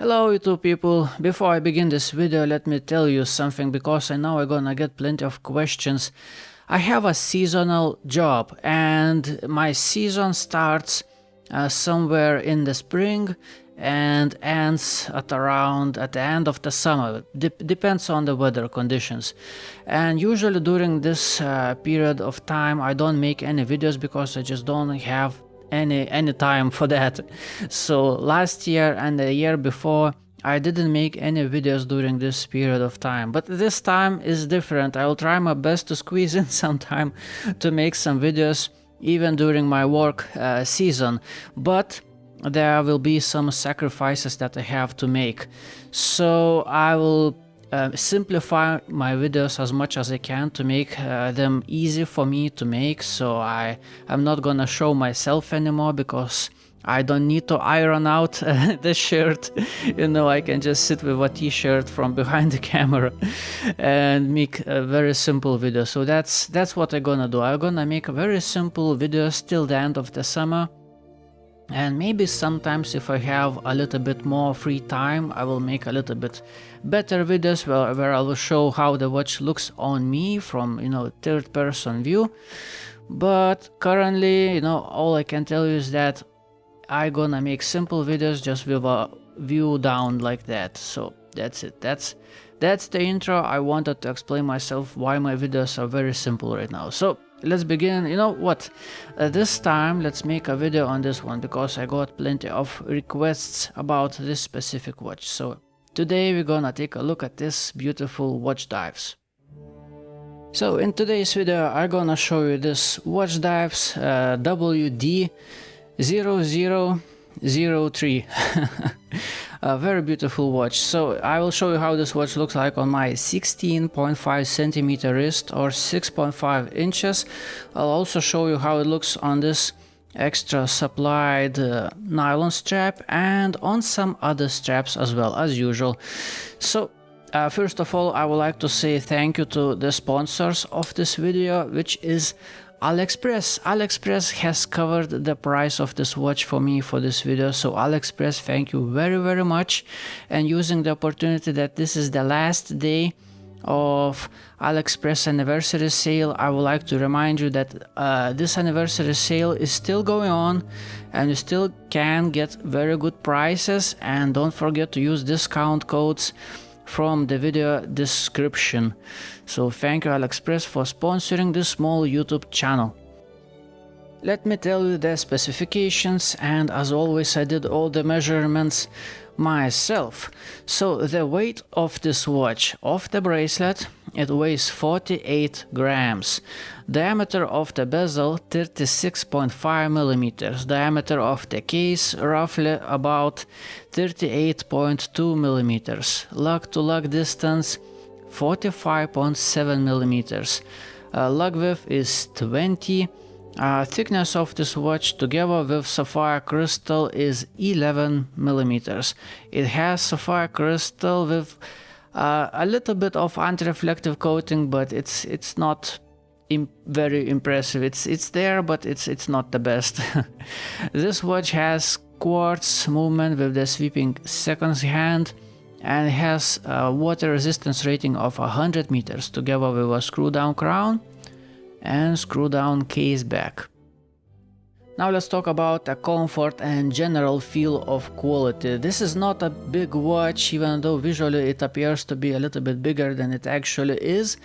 Hello YouTube people, before I begin this video let me tell you something because I know I'm gonna get plenty of questions. I have a seasonal job and my season starts somewhere in the spring and ends at the end of the summer. Depends on the weather conditions. And usually during this period of time I don't make any videos because I just don't have any time for that. So last year and the year before I didn't make any videos during this period of time, but this time is different. I will try my best to squeeze in some time to make some videos even during my work season, but there will be some sacrifices that I have to make. So I will simplify my videos as much as I can to make them easy for me to make. So I'm not gonna show myself anymore because I don't need to iron out the shirt. You know, I can just sit with a t-shirt from behind the camera and make a very simple video. So that's what I'm gonna do. I'm gonna make a very simple videos till the end of the summer. And maybe sometimes if I have a little bit more free time, I will make a little bit better videos where I will show how the watch looks on me from, third person view. But currently, all I can tell you is that I'm gonna make simple videos just with a view down like that. So that's it. That's the intro. I wanted to explain myself why my videos are very simple right now. So let's begin. You know what, this time let's make a video on this one because I got plenty of requests about this specific watch. So today we're gonna take a look at this beautiful Watchdives. So in today's video I'm gonna show you this Watchdives WD0003. A very beautiful watch. So I will show you how this watch looks like on my 16.5 centimeter wrist or 6.5 inches. I'll also show you how it looks on this extra supplied nylon strap and on some other straps as well, as usual. So first of all, I would like to say thank you to the sponsors of this video, which is AliExpress. AliExpress has covered the price of this watch for me for this video, so AliExpress, thank you very much. And using the opportunity that this is the last day of AliExpress anniversary sale, I would like to remind you that this anniversary sale is still going on and you still can get very good prices, and don't forget to use discount codes from the video description. So thank you AliExpress for sponsoring this small YouTube channel. Let me tell you the specifications, and as always I did all the measurements myself. So the weight of this watch, of the bracelet, it weighs 48 grams. Diameter of the bezel 36.5 millimeters. Diameter of the case roughly about 38.2 millimeters. Lug to lug distance 45.7 millimeters. Lug width is 20. Thickness of this watch together with sapphire crystal is 11 millimeters. It has sapphire crystal with a little bit of anti-reflective coating, but it's not very impressive. It's there, but it's not the best. This watch has quartz movement with the sweeping seconds hand and has a water resistance rating of 100 meters together with a screw down crown and screw down case back. Now let's talk about the comfort and general feel of quality. This is not a big watch, even though visually it appears to be a little bit bigger than it actually is.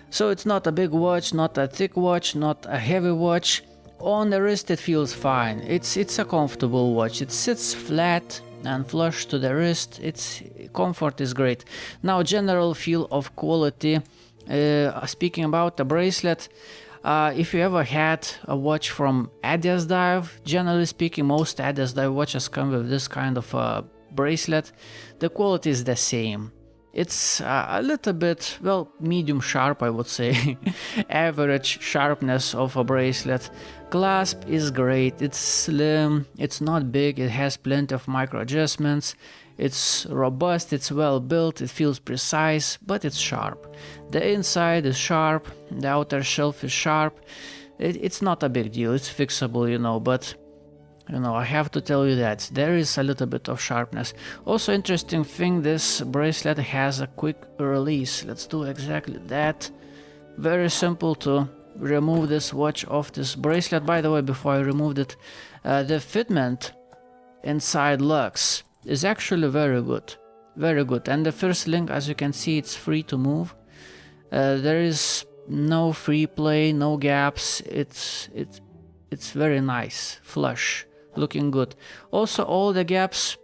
So it's not a big watch, not a thick watch, not a heavy watch. On the wrist it feels fine. It's a comfortable watch. It sits flat and flush to the wrist. Its comfort is great. Now general feel of quality. Speaking about the bracelet, if you ever had a watch from Watchdives, generally speaking most Watchdives watches come with this kind of bracelet. The quality is the same. It's a little bit, well, medium sharp I would say. Average sharpness of a bracelet. Clasp is great, it's slim, it's not big, it has plenty of micro adjustments. It's robust, it's well built, it feels precise, but it's sharp. The inside is sharp, the outer shelf is sharp. It's not a big deal, it's fixable, but You know, I have to tell you that there is a little bit of sharpness. Also interesting thing, this bracelet has a quick release. Let's do exactly that. Very simple to remove this watch off this bracelet. By the way, before I removed it, the fitment inside lugs is actually very good. Very good. And the first link, as you can see, it's free to move. There is no free play, no gaps. It's very nice, flush, looking good. Also, all the gaps,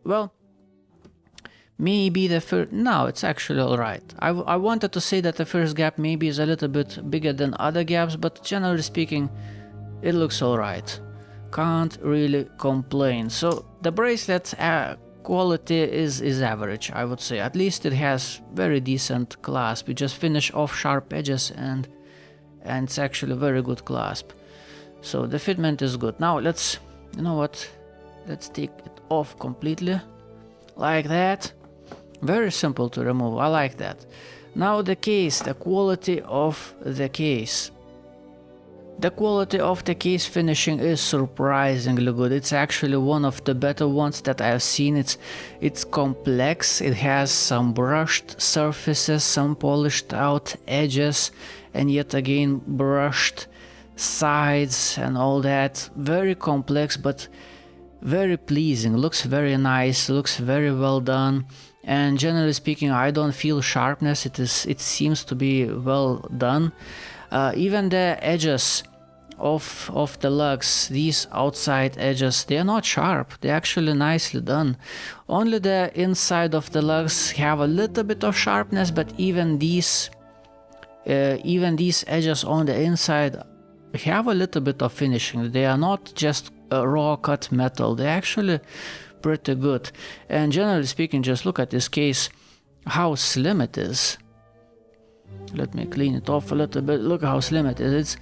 well, maybe the first, no, it's actually all right. I wanted to say that the first gap maybe is a little bit bigger than other gaps, but generally speaking, it looks all right. Can't really complain. So the bracelet quality is average, I would say. At least it has very decent clasp. You just finish off sharp edges and it's actually a very good clasp. So the fitment is good. Now let's, you know what, let's take it off completely, like that. Very simple to remove, I like that. Now the case, the quality of the case. The quality of the case finishing is surprisingly good. It's actually one of the better ones that I've seen. It's complex, it has some brushed surfaces, some polished out edges, and yet again brushed sides and all that. Very complex, but very pleasing. Looks very nice, looks very well done. And generally speaking, I don't feel sharpness. It seems to be well done. Even the edges of the lugs, these outside edges, they are not sharp. They're actually nicely done. Only the inside of the lugs have a little bit of sharpness, but even these edges on the inside have a little bit of finishing. They are not just a raw cut metal. They're actually pretty good. And generally speaking, just look at this case, how slim it is. Let me clean it off a little bit. Look how slim it is.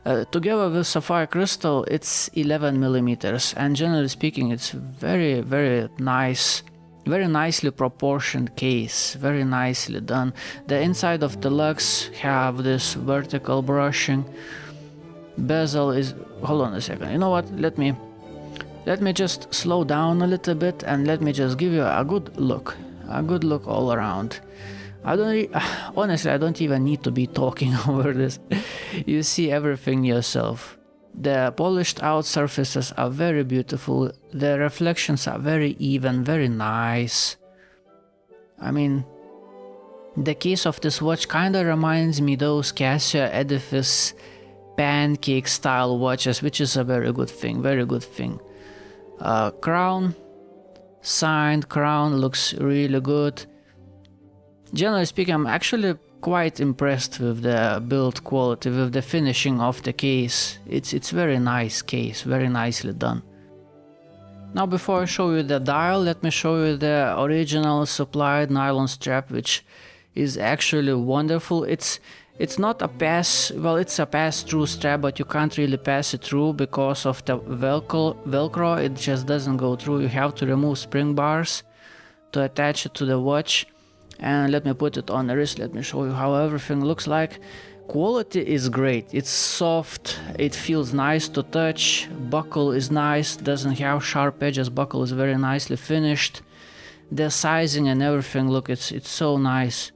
It's together with sapphire crystal, it's 11 millimeters, and generally speaking, it's very, very nice, very nicely proportioned case, very nicely done. The inside of the lugs have this vertical brushing. Bezel is, hold on a second, you know what, let me just slow down a little bit and let me just give you a good look all around. Honestly, I don't even need to be talking over this. You see everything yourself. The polished out surfaces are very beautiful. The reflections are very even, very nice. I mean, the case of this watch kinda reminds me those Casio Edifice pancake style watches, which is a very good thing, very good thing. Crown, signed crown, looks really good. Generally speaking, I'm actually quite impressed with the build quality, with the finishing of the case. It's very nice case, very nicely done. Now before I show you the dial, let me show you the original supplied nylon strap, which is actually wonderful. It's not a it's a pass-through strap, but you can't really pass it through because of the Velcro. It just doesn't go through. You have to remove spring bars to attach it to the watch. And let me put it on the wrist. Let me show you how everything looks like. Quality is great. It's soft. It feels nice to touch. Buckle is nice. Doesn't have sharp edges. Buckle is very nicely finished. The sizing and everything, look, it's so nice.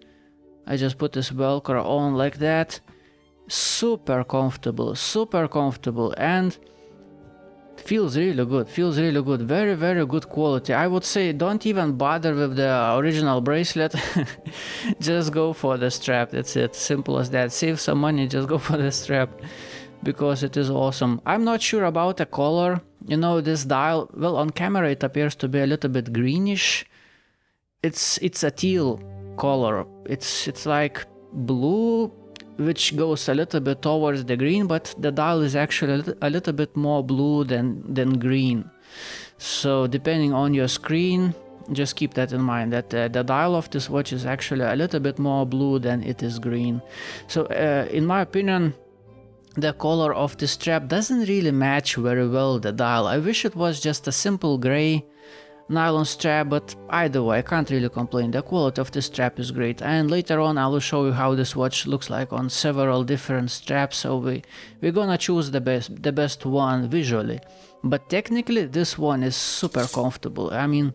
I just put this Velcro on like that. Super comfortable, and feels really good, very, very good quality. I would say don't even bother with the original bracelet. Just go for the strap, that's it, simple as that. Save some money, just go for the strap, because it is awesome. I'm not sure about the color, you know, this dial, well, on camera it appears to be a little bit greenish. It's a teal color, it's like blue, which goes a little bit towards the green, but the dial is actually a little bit more blue than green. So depending on your screen, just keep that in mind, that the dial of this watch is actually a little bit more blue than it is green. So in my opinion, the color of the strap doesn't really match very well the dial. I wish it was just a simple gray nylon strap, but either way I can't really complain. The quality of this strap is great, and later on I will show you how this watch looks like on several different straps, so we're gonna choose the best one visually. But technically this one is super comfortable. I mean,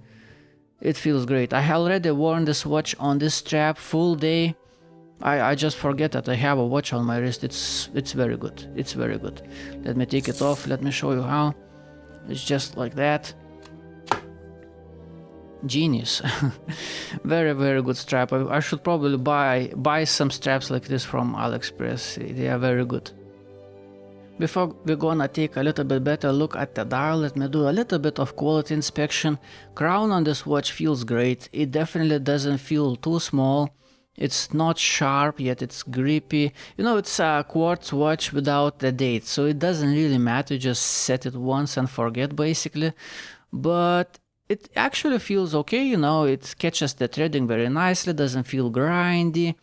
it feels great. I already worn this watch on this strap full day. I just forget that I have a watch on my wrist. It's very good. It's very good. Let me take it off. Let me show you how. It's just like that. Genius. Very good strap. I should probably buy some straps like this from AliExpress. They are very good. Before we're gonna take a little bit better look at the dial, let me do a little bit of quality inspection. Crown on this watch feels great. It definitely doesn't feel too small. It's not sharp, yet it's grippy. You know, it's a quartz watch without the date, so it doesn't really matter. Just set it once and forget, basically. But it actually feels okay, you know, it catches the threading very nicely, doesn't feel grindy.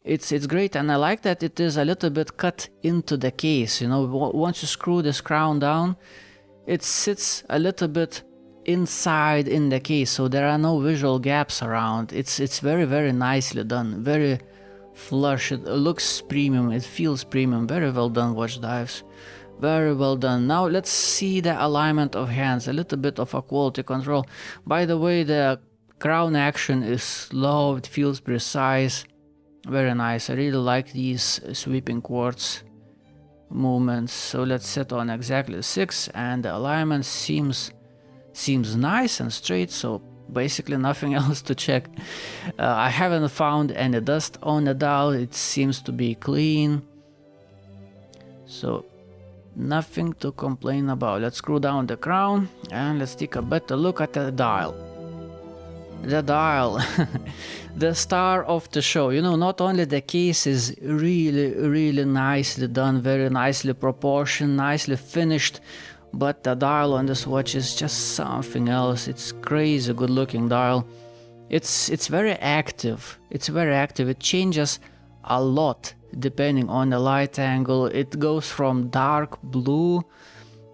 It's great, and I like that it is a little bit cut into the case, you know. Once you screw this crown down, it sits a little bit inside in the case, so there are no visual gaps around. It's very nicely done, very flush. It looks premium, it feels premium. Very well done, Watchdives. Very well done. Now let's see the alignment of hands, a little bit of a quality control. By the way, the crown action is slow, it feels precise. Very nice. I really like these sweeping quartz movements. So let's set on exactly 6, and the alignment seems nice and straight, so basically nothing else to check. I haven't found any dust on the dial. It seems to be clean, so nothing to complain about. Let's screw down the crown and let's take a better look at the dial. The dial, the star of the show. You know, not only the case is really nicely done, very nicely proportioned, nicely finished, but the dial on this watch is just something else. It's crazy good looking dial. It's very active. It's very active. It changes a lot depending on the light angle. It goes from dark blue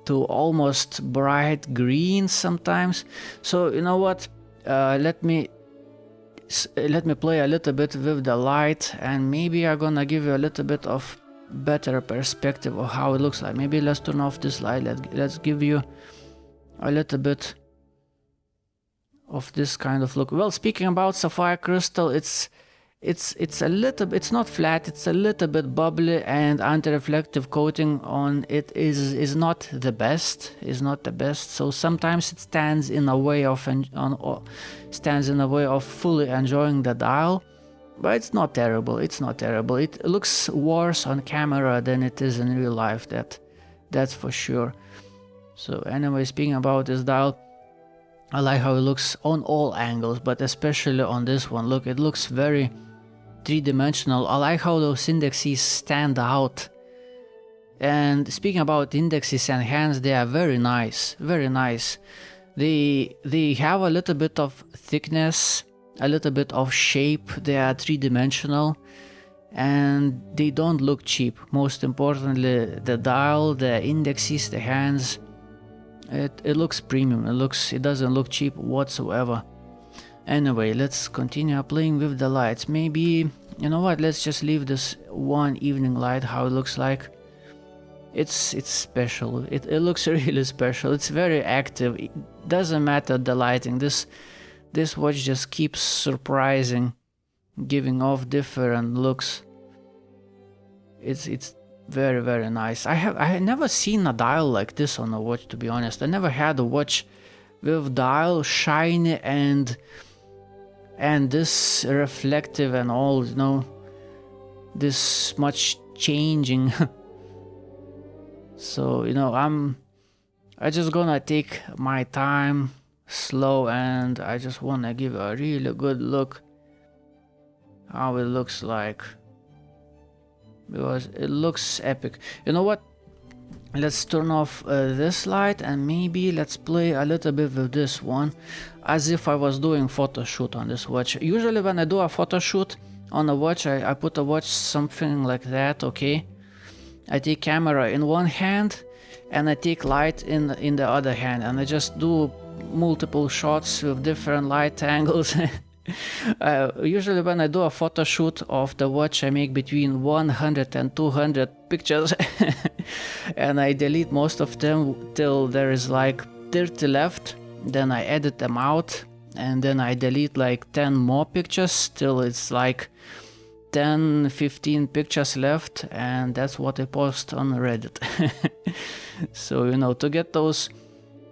to almost bright green sometimes. So you know what? Let me play a little bit with the light, and maybe I'm gonna give you a little bit of better perspective of how it looks like. Maybe let's turn off this light. Let's give you a little bit of this kind of look. Well, speaking about sapphire crystal, it's a little, it's not flat, it's a little bit bubbly, and anti-reflective coating on it is not the best. So sometimes it stands in a way of fully enjoying the dial, but it's not terrible. It looks worse on camera than it is in real life, that's for sure. So anyway, speaking about this dial, I like how it looks on all angles, but especially on this one. Look, it looks very three-dimensional. I like how those indexes stand out. And speaking about indexes and hands, they are very nice. They have a little bit of thickness, a little bit of shape. They are three-dimensional, and they don't look cheap. Most importantly, the dial, the indexes, the hands, it looks premium. It doesn't look cheap whatsoever. Anyway, let's continue playing with the lights. Maybe, you know what, let's just leave this one evening light how it looks like. It's special. It looks really special. It's very active. It doesn't matter the lighting. This watch just keeps surprising, giving off different looks. It's very nice. I had never seen a dial like this on a watch, to be honest. I never had a watch with dial shiny and this reflective and all, you know, this much changing. So, you know, I just gonna take my time, slow, and I just wanna give a really good look how it looks like, because it looks epic. You know what? Let's turn off this light, and maybe let's play a little bit with this one, as if I was doing photo shoot on this watch. Usually when I do a photo shoot on a watch, I put a watch something like that, okay? I take camera in one hand and I take light in the other hand, and I just do multiple shots with different light angles. Usually when I do a photo shoot of the watch, I make between 100 and 200 pictures and I delete most of them till there is like 30 left. Then I edit them out and then I delete like 10 more pictures till it's like 10-15 pictures left, and that's what I post on Reddit. So, you know, to get those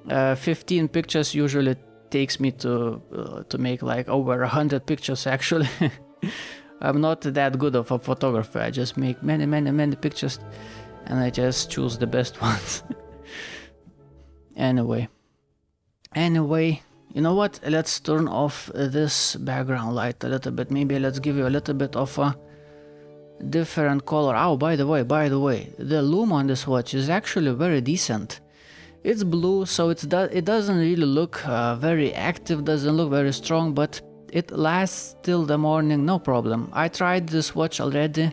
15 pictures usually takes me to make like over 100 pictures actually. I'm not that good of a photographer. I just make many pictures and I just choose the best ones. Anyway, you know what? Let's turn off this background light a little bit. Maybe let's give you a little bit of a different color. Oh, by the way, the lume on this watch is actually very decent. It's blue, so it doesn't really look very active, doesn't look very strong, but it lasts till the morning, no problem. I tried this watch already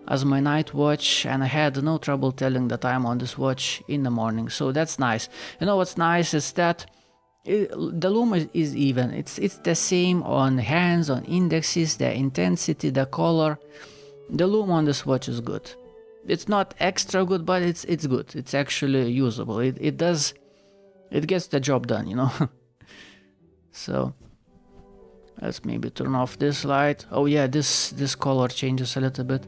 as my night watch and I had no trouble telling the time on this watch in the morning, so that's nice. You know what's nice is that the lume is even. It's the same on hands, on indexes, the intensity, the color. The lume on this watch is good. It's not extra good, but it's good. It's actually usable. It gets the job done, you know. So let's maybe turn off this light. Oh yeah, this color changes a little bit.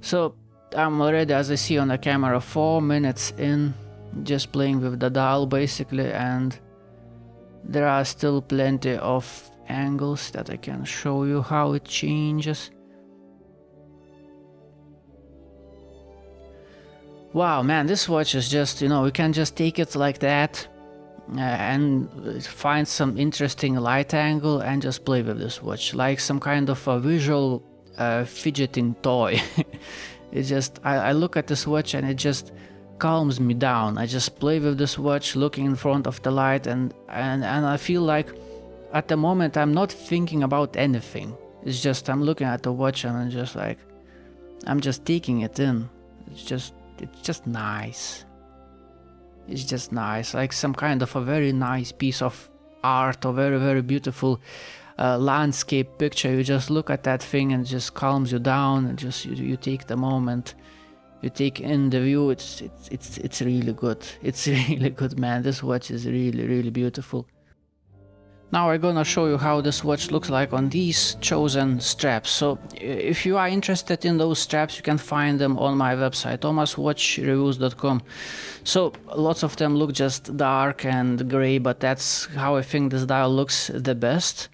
So I'm already, as I see on the camera, 4 minutes in, just playing with the dial basically, and there are still plenty of angles that I can show you how it changes. Wow, man, this watch is just, you know, you can just take it like that and find some interesting light angle and just play with this watch, like some kind of a visual fidgeting toy. It's just, I look at this watch and it just calms me down. I just play with this watch, looking in front of the light, and I feel like at the moment I'm not thinking about anything. It's just I'm looking at the watch and I'm just like, I'm just taking it in. It's just nice. It's just nice, like some kind of a very nice piece of art or very beautiful landscape picture. You just look at that thing and it just calms you down, and just you take the moment, you take in the view. It's really good. It's really good, man. This watch is really beautiful. Now I'm gonna show you how this watch looks like on these chosen straps. So if you are interested in those straps, you can find them on my website, thomaswatchreviews.com. So lots of them look just dark and gray, but that's how I think this dial looks the best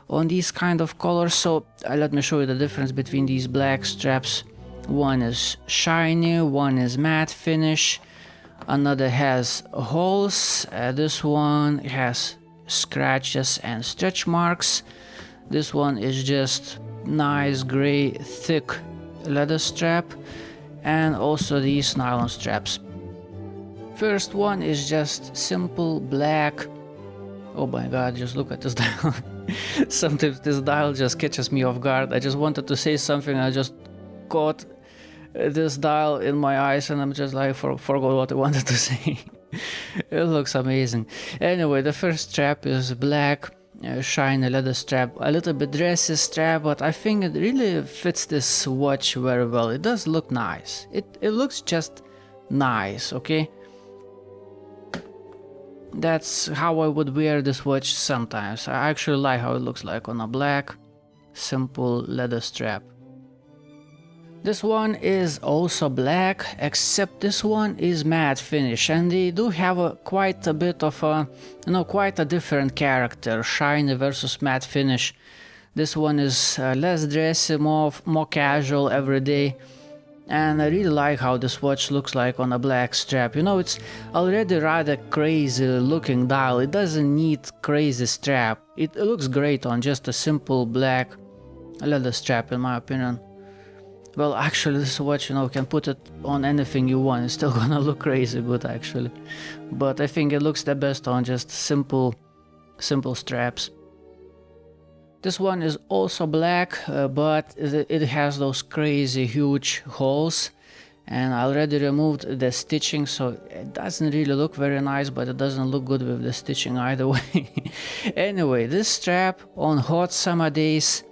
on these kind of colors. So let me show you the difference between these black straps. One is shiny, one is matte finish, another has holes, this one has scratches and stretch marks. This one is just nice gray thick leather strap, and also these nylon straps. First one is just simple black. Oh my god, just look at this dial. Sometimes this dial just catches me off guard. I just wanted to say something, I just caught this dial in my eyes and I'm just like forgot what I wanted to say. It looks amazing. Anyway, the first strap is black, shiny leather strap, a little bit dressy strap, but I think it really fits this watch very well. It does look nice. It looks just nice, okay? That's how I would wear this watch sometimes. I actually like how it looks like on a black, simple leather strap. This one is also black, except this one is matte finish, and they do have quite a bit of a, quite a different character, shiny versus matte finish. This one is less dressy, more casual, everyday, and I really like how this watch looks like on a black strap. It's already rather crazy looking dial. It doesn't need crazy strap. It looks great on just a simple black leather strap, in my opinion. Well, actually, this watch, can put it on anything you want. It's still gonna look crazy good, actually. But I think it looks the best on just simple straps. This one is also black, but it has those crazy huge holes. and I already removed the stitching, so it doesn't really look very nice, but it doesn't look good with the stitching either way. Anyway, this strap on hot summer days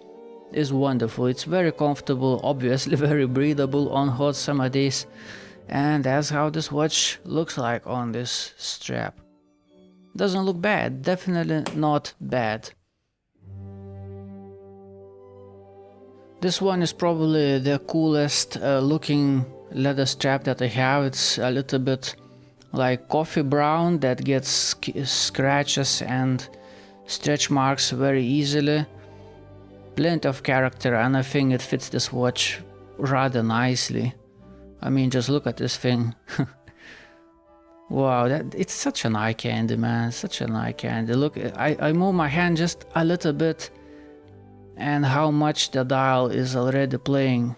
is wonderful. It's very comfortable, obviously very breathable on hot summer days, and that's how this watch looks like on this strap. Doesn't look bad, definitely not bad. This one is probably the coolest looking leather strap that I have. It's a little bit like coffee brown that gets scratches and stretch marks very easily. Plenty of character, and I think it fits this watch rather nicely. I mean, just look at this thing. Wow, it's such an eye candy, man, such an eye candy. Look, I move my hand just a little bit, and how much the dial is already playing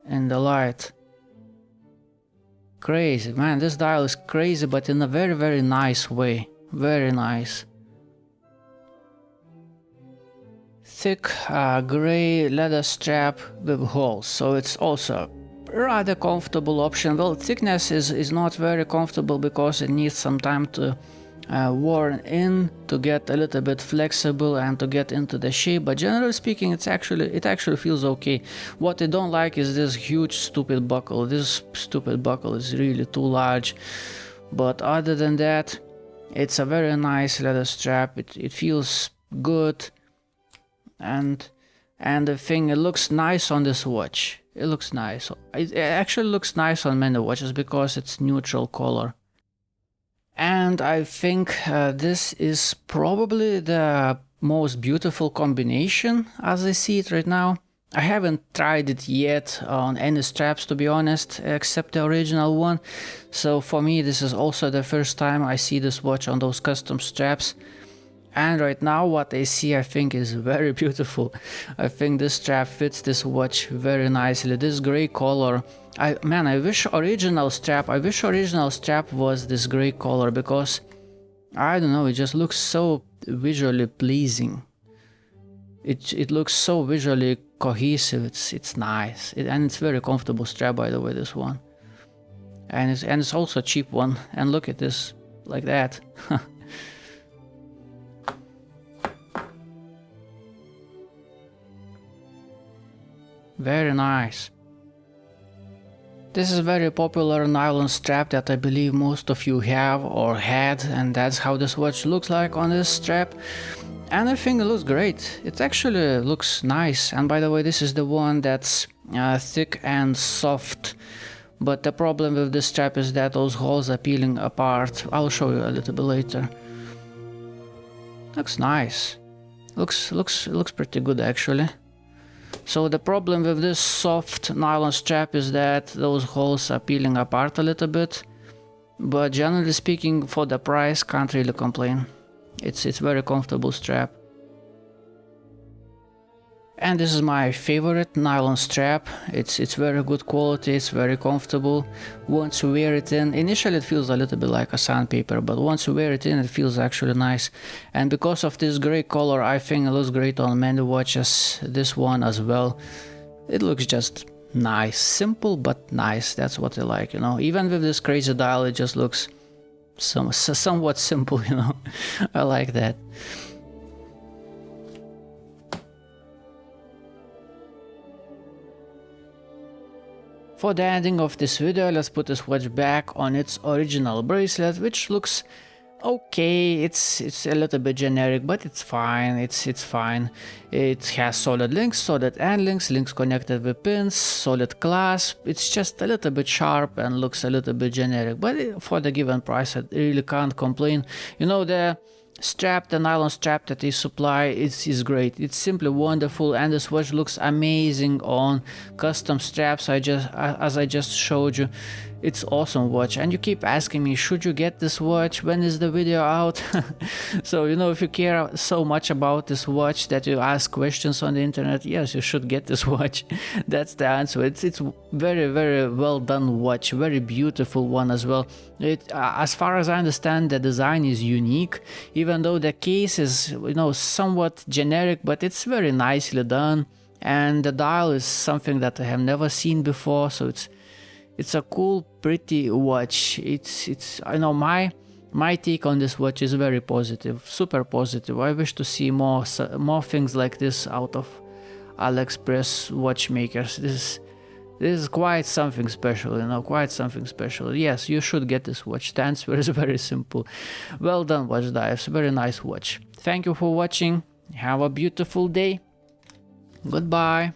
in the light. Crazy, man, this dial is crazy, but in a very, very nice way. Very nice. Thick gray leather strap with holes, so it's also rather comfortable option. Well, thickness is not very comfortable because it needs some time to worn in to get a little bit flexible and to get into the shape, but generally speaking it actually feels okay. What I don't like is this huge stupid buckle. This stupid buckle is really too large, but other than that it's a very nice leather strap. It feels good, and the thing, it looks nice on this watch. It looks nice. It actually looks nice on many watches because it's neutral color. And I think this is probably the most beautiful combination as I see it right now. I haven't tried it yet on any straps, to be honest, except the original one. So for me this is also the first time I see this watch on those custom straps. And right now what I see, I think is very beautiful. I think this strap fits this watch very nicely. This gray color, I wish original strap was this gray color, because I don't know, it just looks so visually pleasing. It looks so visually cohesive. It's nice, and it's very comfortable strap, by the way, this one. And it's also a cheap one. And look at this, like that. Very nice. This is a very popular nylon strap that I believe most of you have or had, and that's how this watch looks like on this strap. And I think it looks great. It actually looks nice. And by the way, this is the one that's thick and soft. But the problem with this strap is that those holes are peeling apart. I'll show you a little bit later. Looks nice. Looks pretty good actually. So the problem with this soft nylon strap is that those holes are peeling apart a little bit, but generally speaking, for the price, can't really complain. It's very comfortable strap. And this is my favorite nylon strap. It's very good quality, it's very comfortable. Once you wear it in, initially it feels a little bit like a sandpaper, but once you wear it in, it feels actually nice. And because of this gray color, I think it looks great on many watches, this one as well. It looks just nice, simple but nice, that's what I like, you know. Even with this crazy dial, it just looks somewhat simple, you know. I like that. For the ending of this video, let's put this watch back on its original bracelet, which looks okay. It's a little bit generic, but it's fine. It's fine. It has solid links, solid end links, links connected with pins, solid clasp. It's just a little bit sharp and looks a little bit generic, but for the given price, I really can't complain. You know, the strap, the nylon strap that they supply is great. It's simply wonderful, and this watch looks amazing on custom straps. As I just showed you, it's awesome watch. And you keep asking me, should you get this watch, when is the video out? So, you know, if you care so much about this watch that you ask questions on the internet, yes, you should get this watch. That's the answer. It's very, very well done watch, very beautiful one as well. As far as I understand, the design is unique, even though the case is, you know, somewhat generic, but it's very nicely done. And the dial is something that I have never seen before, so It's a cool, pretty watch. It's I know my take on this watch is very positive, super positive. I wish to see more things like this out of AliExpress watchmakers. This is quite something special, you know, quite something special. Yes, you should get this watch. The answer is very simple. Well done, Watchdives. Very nice watch. Thank you for watching. Have a beautiful day. Goodbye.